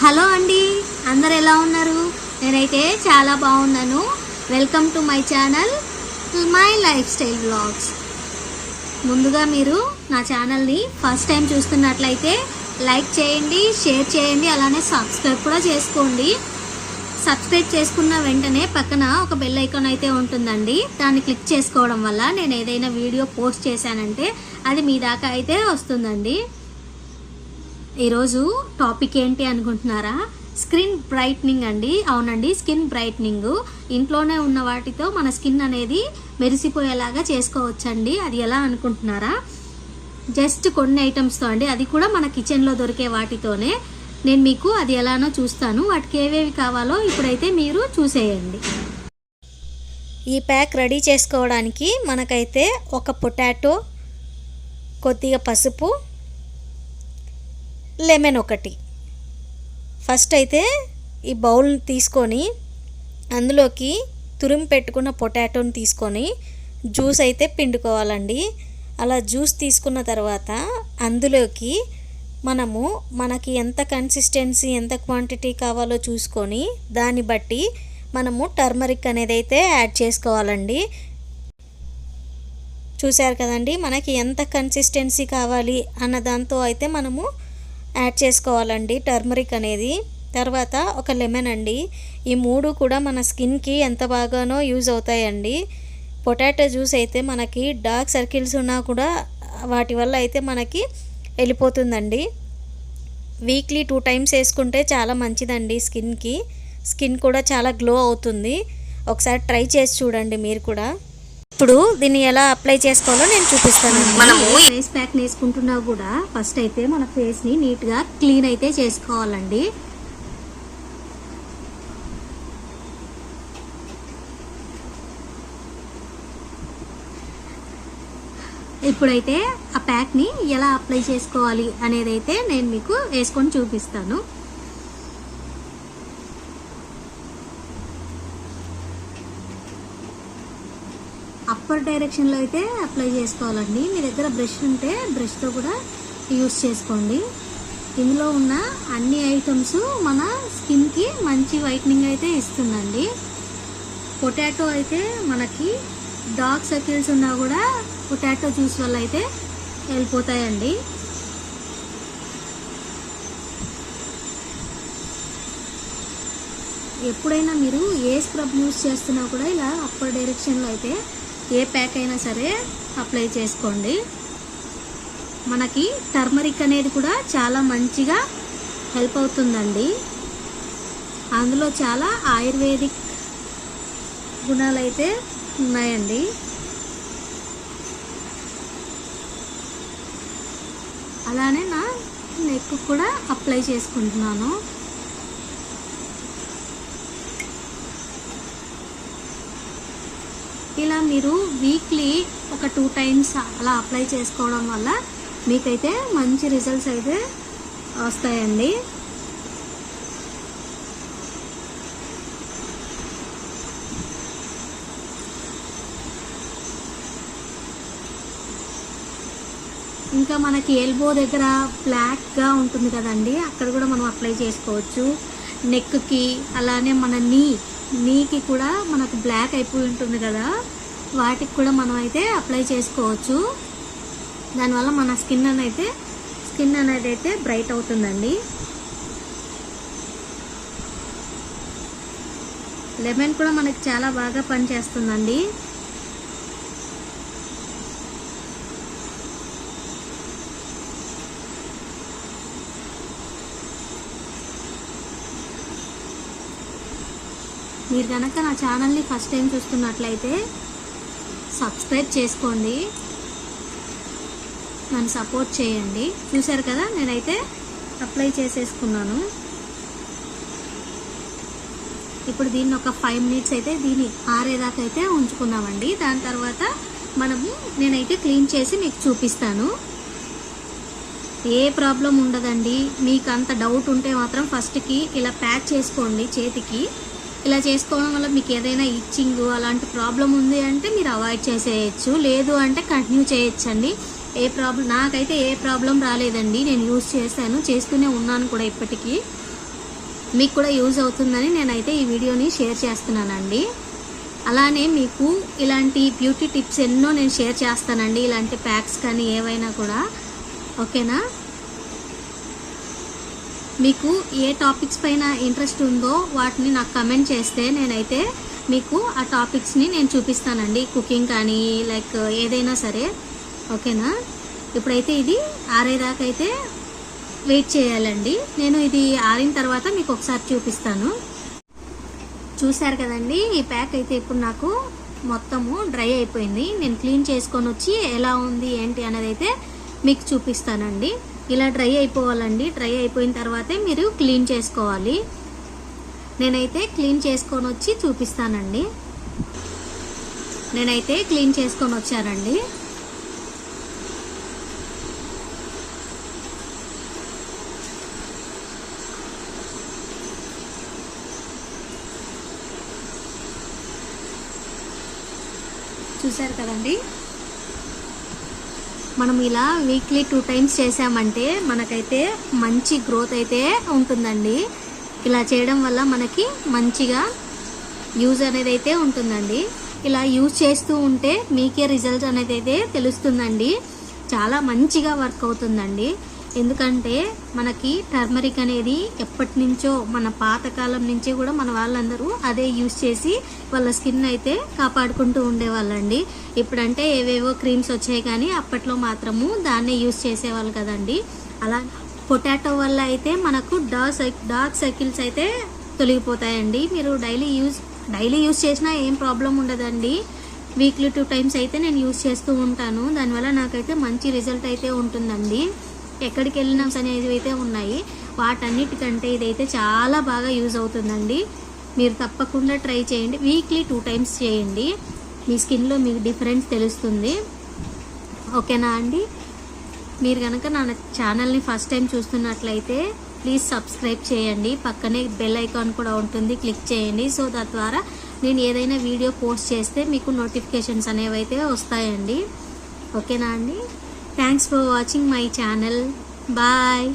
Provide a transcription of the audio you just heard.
Hello అండి, అందరు ఎలా ఉన్నారు? నేనైతే చాలా బాగున్నాను. Welcome to my channel my life style vlogs. ముందుగా మీరు నా ఛానల్ని ఫస్ట్ టైం చూస్తున్నట్లయితే లైక్ చేయండి, షేర్ చేయండి, అలానే సబ్స్క్రైబ్ కూడా చేసుకోండి. సబ్స్క్రైబ్ చేసుకున్న వెంటనే పక్కన ఒక బెల్ ఐకాన్ అయితే ఉంటుందండి. దాన్ని క్లిక్ చేసుకోవడం వల్ల నేను ఏదైనా వీడియో పోస్ట్ చేశానంటే అది మీ దాకా అయితే వస్తుందండి. ఈరోజు టాపిక్ ఏంటి అనుకుంటున్నారా? స్కిన్ బ్రైట్నింగ్ అండి. అవునండి, స్కిన్ బ్రైట్నింగ్ ఇంట్లోనే ఉన్న వాటితో మన స్కిన్ అనేది మెరిసిపోయేలాగా చేసుకోవచ్చండి. అది ఎలా అనుకుంటున్నారా? జస్ట్ కొన్ని ఐటమ్స్తో అండి, అది కూడా మన కిచెన్లో దొరికే వాటితోనే. నేను మీకు అది ఎలానో చూస్తాను. వాటికి ఏవేవి కావాలో ఇప్పుడైతే మీరు చూసేయండి. ఈ ప్యాక్ రెడీ చేసుకోవడానికి మనకైతే ఒక పొటాటో, కొద్దిగా పసుపు, లెమన్ ఒకటి. ఫస్ట్ అయితే ఈ బౌల్ తీసుకొని అందులోకి తురిమి పెట్టుకున్న పొటాటోని తీసుకొని జ్యూస్ అయితే పిండుకోవాలండి. అలా జ్యూస్ తీసుకున్న తర్వాత అందులోకి మనకి ఎంత కన్సిస్టెన్సీ, ఎంత క్వాంటిటీ కావాలో చూసుకొని దాన్ని బట్టి మనము టర్మరిక్ అనేది అయితే యాడ్ చేసుకోవాలండి. చూశారు కదండి, మనకి ఎంత కన్సిస్టెన్సీ కావాలి అన్న దాంతో అయితే మనము యాడ్ చేసుకోవాలండి టర్మరిక్ అనేది. తర్వాత ఒక లెమన్ అండి. ఈ మూడు కూడా మన స్కిన్కి ఎంత బాగానో యూజ్ అవుతాయండి. పొటాటో జ్యూస్ అయితే మనకి డార్క్ సర్కిల్స్ ఉన్నా కూడా వాటి వల్ల అయితే మనకి వెళ్ళిపోతుందండి. వీక్లీ 2 times వేసుకుంటే చాలా మంచిదండి స్కిన్కి. స్కిన్ కూడా చాలా గ్లో అవుతుంది. ఒకసారి ట్రై చేసి చూడండి మీరు కూడా. ఇప్పుడు దీన్ని ఎలా అప్లై చేసుకోవాలో నేను చూపిస్తాను. మనము ఫేస్ ప్యాక్ వేసుకుంటున్నా కూడా ఫస్ట్ అయితే మన ఫేస్ని నీట్గా క్లీన్ అయితే చేసుకోవాలండి. ఇప్పుడైతే ఆ ప్యాక్ని ఎలా అప్లై చేసుకోవాలి అనేది అయితే నేను మీకు వేసుకొని చూపిస్తాను. అప్పర్ డైరెక్షన్లో అయితే అప్లై చేసుకోవాలండి. మీ దగ్గర బ్రష్ ఉంటే బ్రష్తో కూడా యూస్ చేసుకోండి. ఇందులో ఉన్న అన్ని ఐటమ్స్ మన స్కిన్కి మంచి వైట్నింగ్ అయితే ఇస్తుందండి. పొటాటో అయితే మనకి డార్క్ సర్కిల్స్ ఉన్నా కూడా పొటాటో జ్యూస్ వల్ల అయితే వెళ్ళిపోతాయండి. ఎప్పుడైనా మీరు ఏ స్క్రబ్ యూస్ చేస్తున్నా కూడా ఇలా అప్పర్ డైరెక్షన్లో అయితే ఏ ప్యాక్ అయినా సరే అప్లై చేసుకోండి. మనకి టర్మరిక్ అనేది కూడా చాలా మంచిగా హెల్ప్ అవుతుందండి. అందులో చాలా ఆయుర్వేదిక్ గుణాలు అయితే ఉన్నాయండి. అలానే నా నెక్ కూడా అప్లై చేసుకుంటున్నాను. ఇలా మీరు వీక్లీ ఒక 2 times అలా అప్లై చేసుకోవడం వల్ల మీకైతే మంచి రిజల్ట్స్ అయితే వస్తాయండి. ఇంకా మనకి ఎల్బో దగ్గర బ్లాక్గా ఉంటుంది కదండి, అక్కడ కూడా మనం అప్లై చేసుకోవచ్చు. నెక్కి, అలానే మన నీకి కూడా మనకు బ్లాక్ అయిపోయి ఉంటుంది కదా, వాటికి కూడా మనం అయితే అప్లై చేసుకోవచ్చు. దానివల్ల మన స్కిన్ అనేది అయితే బ్రైట్ అవుతుందండి. లెమన్ కూడా మనకి చాలా బాగా పనిచేస్తుందండి. మీరు కనుక నా ఛానల్ని ఫస్ట్ టైం చూస్తున్నట్లయితే సబ్స్క్రైబ్ చేసుకోండి, నన్ను సపోర్ట్ చేయండి. చూశారు కదా, నేనైతే అప్లై చేసేసుకున్నాను. ఇప్పుడు దీన్ని ఒక 5 minutes అయితే దీన్ని ఆరేదాకా అయితే ఉంచుకున్నామండి. దాని తర్వాత నేనైతే క్లీన్ చేసి మీకు చూపిస్తాను. ఏ ప్రాబ్లం ఉండదండి. మీకు అంత డౌట్ ఉంటే మాత్రం ఫస్ట్కి ఇలా ప్యాక్ చేసుకోండి చేతికి. ఇలా చేసుకోవడం వల్ల మీకు ఏదైనా ఇచ్చింగ్ అలాంటి ప్రాబ్లం ఉంది అంటే మీరు అవాయిడ్ చేసేయచ్చు, లేదు అంటే కంటిన్యూ చేయొచ్చండి. నాకైతే ఏ ప్రాబ్లం రాలేదండి. నేను యూజ్ చేశాను, చేస్తూనే ఉన్నాను కూడా ఇప్పటికీ. మీకు కూడా యూజ్ అవుతుందని నేనైతే ఈ వీడియోని షేర్ చేస్తున్నానండి. అలానే మీకు ఇలాంటి బ్యూటీ టిప్స్ ఎన్నో నేను షేర్ చేస్తానండి, ఇలాంటి ప్యాక్స్ కానీ ఏవైనా కూడా. ఓకేనా? మీకు ఏ టాపిక్స్ పైన ఇంట్రెస్ట్ ఉందో వాటిని నాకు కమెంట్ చేస్తే నేనైతే మీకు ఆ టాపిక్స్ని నేను చూపిస్తానండి. కుకింగ్ కానీ లైక్ ఏదైనా సరే. ఓకేనా? ఇప్పుడైతే ఇది ఆరేదాకా అయితే వెయిట్ చేయాలండి. నేను ఇది ఆరిన తర్వాత మీకు ఒకసారి చూపిస్తాను. చూసారు కదండి, ఈ ప్యాక్ అయితే ఇప్పుడు నాకు మొత్తము డ్రై అయిపోయింది. నేను క్లీన్ చేసుకొని వచ్చి ఎలా ఉంది ఏంటి అనేది అయితే మీకు చూపిస్తానండి. ఇలా డ్రై అయిపోవాలండి. డ్రై అయిపోయిన తర్వాతే మీరు క్లీన్ చేసుకోవాలి. నేనైతే క్లీన్ చేసుకొని వచ్చి చూపిస్తానండి. నేనైతే క్లీన్ చేసుకొని వచ్చానండి. చూసారు కదండి, మనం ఇలా వీక్లీ 2 times చేసామంటే మనకైతే మంచి గ్రోత్ అయితే ఉంటుందండి. ఇలా చేయడం వల్ల మనకి మంచిగా యూజ్ అనేది అయితే ఉంటుందండి. ఇలా యూజ్ చేస్తూ ఉంటే మీకే రిజల్ట్స్ అనేది అయితే తెలుస్తుందండి. చాలా మంచిగా వర్క్ అవుతుందండి. ఎందుకంటే మనకి టర్మరిక్ అనేది ఎప్పటి నుంచో మన పాతకాలం నుంచి కూడా మన వాళ్ళందరూ అదే యూజ్ చేసి వాళ్ళ స్కిన్ అయితే కాపాడుకుంటూ ఉండేవాళ్ళండి. ఇప్పుడంటే ఏవేవో క్రీమ్స్ వచ్చాయి కానీ అప్పట్లో మాత్రము దాన్నే యూజ్ చేసేవాళ్ళు కదండి. అలా పొటాటో వల్ల అయితే మనకు డార్క్ సర్కిల్స్ అయితే తొలగిపోతాయండి. మీరు డైలీ యూజ్ చేసినా ఏం ప్రాబ్లం ఉండదండి. వీక్లీ 2 times అయితే నేను యూజ్ చేస్తూ ఉంటాను. దానివల్ల నాకైతే మంచి రిజల్ట్ అయితే ఉంటుందండి. ఎక్కడికి వెళ్ళినా అనేవి అయితే ఉన్నాయి, వాటన్నిటికంటే ఇదైతే చాలా బాగా యూజ్ అవుతుందండి. మీరు తప్పకుండా ట్రై చేయండి. వీక్లీ 2 times చేయండి. మీ స్కిన్లో మీకు డిఫరెన్స్ తెలుస్తుంది. ఓకేనా అండి? మీరు కనుక నా ఛానల్ని ఫస్ట్ టైం చూస్తున్నట్లయితే ప్లీజ్ సబ్స్క్రైబ్ చేయండి. పక్కనే బెల్ ఐకాన్ కూడా ఉంటుంది, క్లిక్ చేయండి. సో తద్వారా నేను ఏదైనా వీడియో పోస్ట్ చేస్తే మీకు నోటిఫికేషన్స్ అనేవి అయితే వస్తాయండి. ఓకేనా అండి? Thanks for watching my channel. Bye.